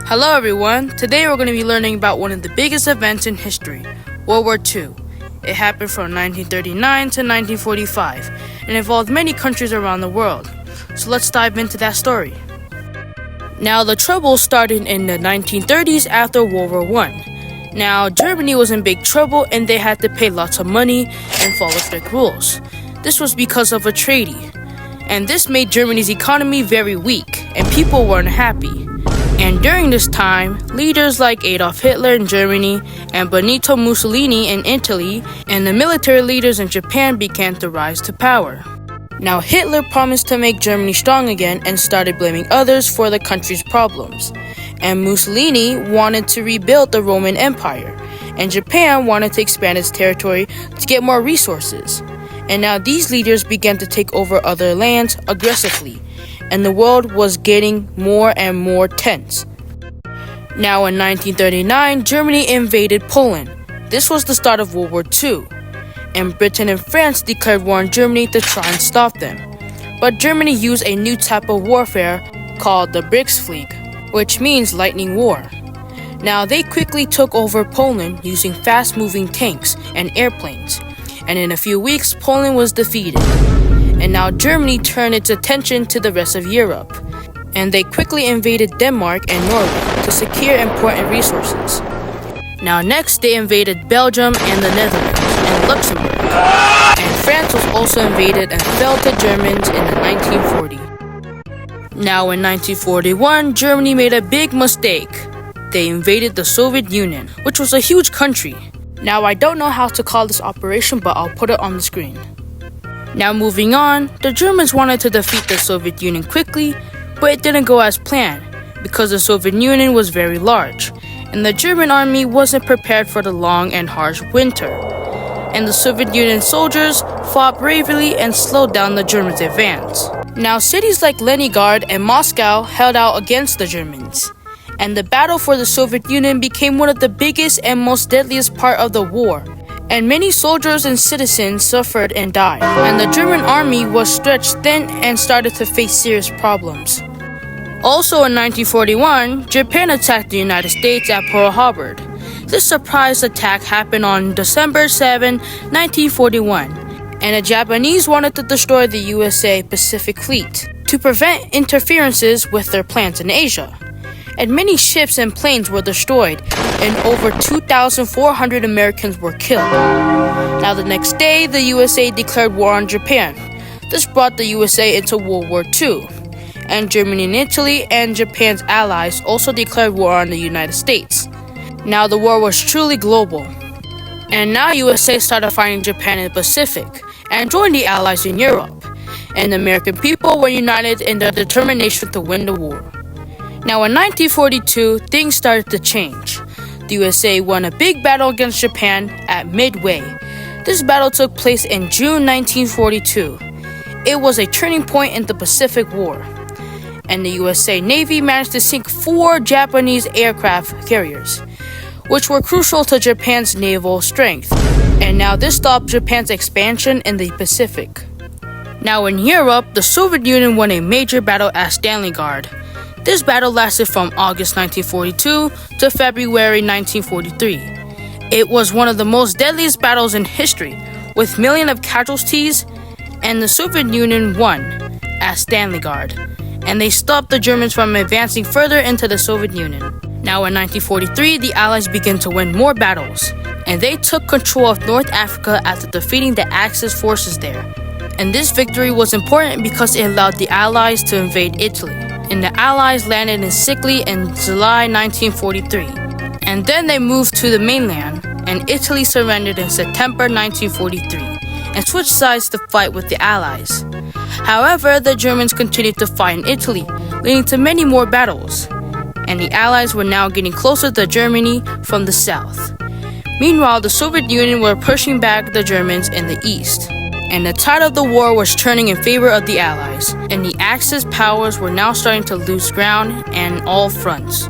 Hello everyone, today we're going to be learning about one of the biggest events in history, World War II. It happened from 1939 to 1945 and involved many countries around the world. So let's dive into that story. Now the trouble started in the 1930s after World War I. Now Germany was in big trouble and they had to pay lots of money and follow strict rules. This was because of a treaty. And this made Germany's economy very weak and people weren't happy. And during this time, leaders like Adolf Hitler in Germany and Benito Mussolini in Italy and the military leaders in Japan began to rise to power. Now Hitler promised to make Germany strong again and started blaming others for the country's problems. And Mussolini wanted to rebuild the Roman Empire, and Japan wanted to expand its territory to get more resources. And now these leaders began to take over other lands aggressively, and the world was getting more and more tense. Now in 1939, Germany invaded Poland. This was the start of World War II, and Britain and France declared war on Germany to try and stop them. But Germany used a new type of warfare called the Blitzkrieg, which means lightning war. Now they quickly took over Poland using fast-moving tanks and airplanes, and in a few weeks Poland was defeated. And now Germany turned its attention to the rest of Europe, and they quickly invaded Denmark and Norway to secure important resources. Now next they invaded Belgium and the Netherlands and Luxembourg, and France was also invaded and fell to Germans in the 1940s. Now in 1941, Germany made a big mistake. They invaded the Soviet Union, which was a huge country. Now I don't know how to call this operation, but I'll put it on the screen. Now moving on, the Germans wanted to defeat the Soviet Union quickly, but it didn't go as planned because the Soviet Union was very large, and the German army wasn't prepared for the long and harsh winter. And the Soviet Union soldiers fought bravely and slowed down the Germans' advance. Now cities like Leningrad and Moscow held out against the Germans, and the battle for the Soviet Union became one of the biggest and most deadliest part of the war. And many soldiers and citizens suffered and died, and the German army was stretched thin and started to face serious problems. Also in 1941, Japan attacked the United States at Pearl Harbor. This surprise attack happened on December 7, 1941, and the Japanese wanted to destroy the USA Pacific Fleet to prevent interferences with their plans in Asia. And many ships and planes were destroyed, and over 2,400 Americans were killed. Now the next day, the USA declared war on Japan. This brought the USA into World War II, and Germany and Italy and Japan's allies also declared war on the United States. Now the war was truly global, and now USA started fighting Japan in the Pacific and joined the allies in Europe, and the American people were united in their determination to win the war. Now in 1942, things started to change. The USA won a big battle against Japan at Midway. This battle took place in June 1942. It was a turning point in the Pacific War, and the USA Navy managed to sink 4 Japanese aircraft carriers, which were crucial to Japan's naval strength. And now this stopped Japan's expansion in the Pacific. Now in Europe, the Soviet Union won a major battle at Stalingrad. This battle lasted from August 1942 to February 1943. It was one of the most deadliest battles in history, with millions of casualties, and the Soviet Union won at Stalingrad, and they stopped the Germans from advancing further into the Soviet Union. Now in 1943, the Allies began to win more battles, and they took control of North Africa after defeating the Axis forces there. And this victory was important because it allowed the Allies to invade Italy. And the Allies landed in Sicily in July 1943. And then they moved to the mainland, and Italy surrendered in September 1943 and switched sides to fight with the Allies. However, the Germans continued to fight in Italy, leading to many more battles. And the Allies were now getting closer to Germany from the south. Meanwhile, the Soviet Union were pushing back the Germans in the east. And the tide of the war was turning in favor of the Allies, and the Axis powers were now starting to lose ground on all fronts.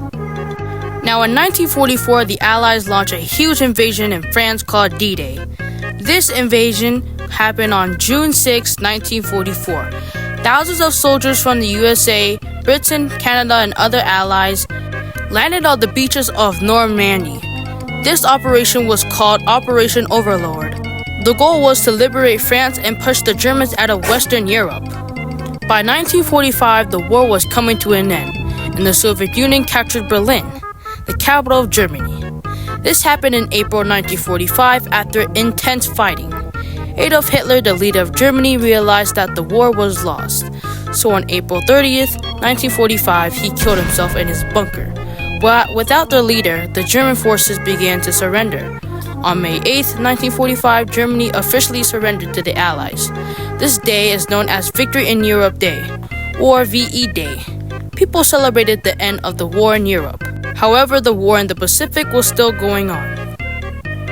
Now in 1944, the Allies launched a huge invasion in France called D-Day. This invasion happened on June 6, 1944. Thousands of soldiers from the USA, Britain, Canada, and other allies landed on the beaches of Normandy. This operation was called Operation Overlord. The goal was to liberate France and push the Germans out of Western Europe. By 1945, the war was coming to an end, and the Soviet Union captured Berlin, the capital of Germany. This happened in April 1945 after intense fighting. Adolf Hitler, the leader of Germany, realized that the war was lost. So on April 30th, 1945, he killed himself in his bunker. Without their leader, the German forces began to surrender. On May 8th, 1945, Germany officially surrendered to the Allies. This day is known as Victory in Europe Day, or VE Day. People celebrated the end of the war in Europe. However, the war in the Pacific was still going on.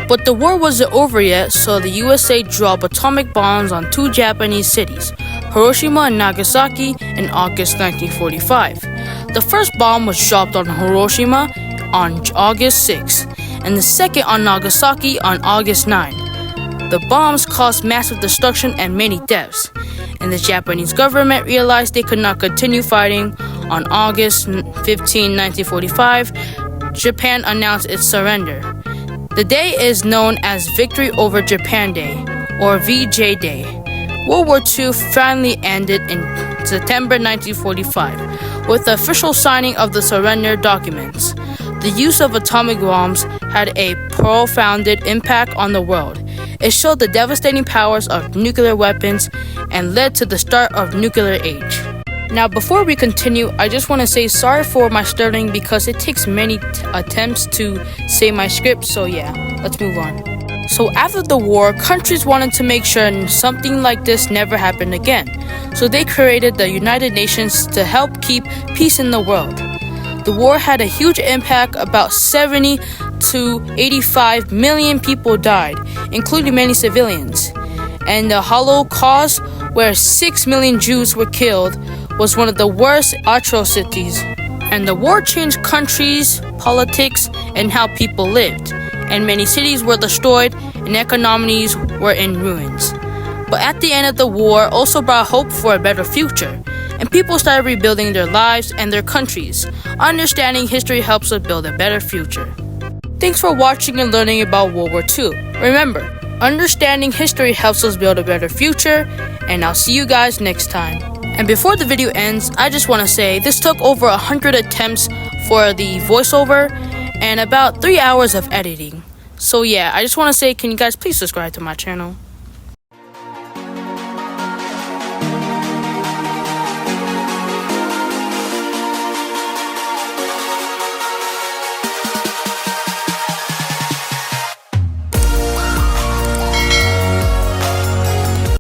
But the war wasn't over yet, so the USA dropped atomic bombs on 2 Japanese cities, Hiroshima and Nagasaki, in August 1945. The first bomb was dropped on Hiroshima on August 6, and the second on Nagasaki on August 9. The bombs caused massive destruction and many deaths, and the Japanese government realized they could not continue fighting. On August 15, 1945, Japan announced its surrender. The day is known as Victory over Japan Day, or VJ Day. World War II finally ended in September 1945 with the official signing of the surrender documents. The use of atomic bombs had a profound impact on the world. It showed the devastating powers of nuclear weapons and led to the start of nuclear age. Now, before we continue, I just want to say sorry for my stuttering because it takes many attempts to say my script, so yeah, let's move on. So after the war, countries wanted to make sure something like this never happened again. So they created the United Nations to help keep peace in the world. The war had a huge impact. About 70 to 85 million people died, including many civilians. And the Holocaust, where 6 million Jews were killed, was one of the worst atrocities. And the war changed countries, politics, and how people lived. And many cities were destroyed and economies were in ruins. But at the end of the war also brought hope for a better future, and people started rebuilding their lives and their countries. Understanding history helps us build a better future. Thanks for watching and learning about World War II. Remember, understanding history helps us build a better future, and I'll see you guys next time. And before the video ends, I just want to say this took over 100 attempts for the voiceover and about 3 hours of editing. So yeah, I just want to say, can you guys please subscribe to my channel?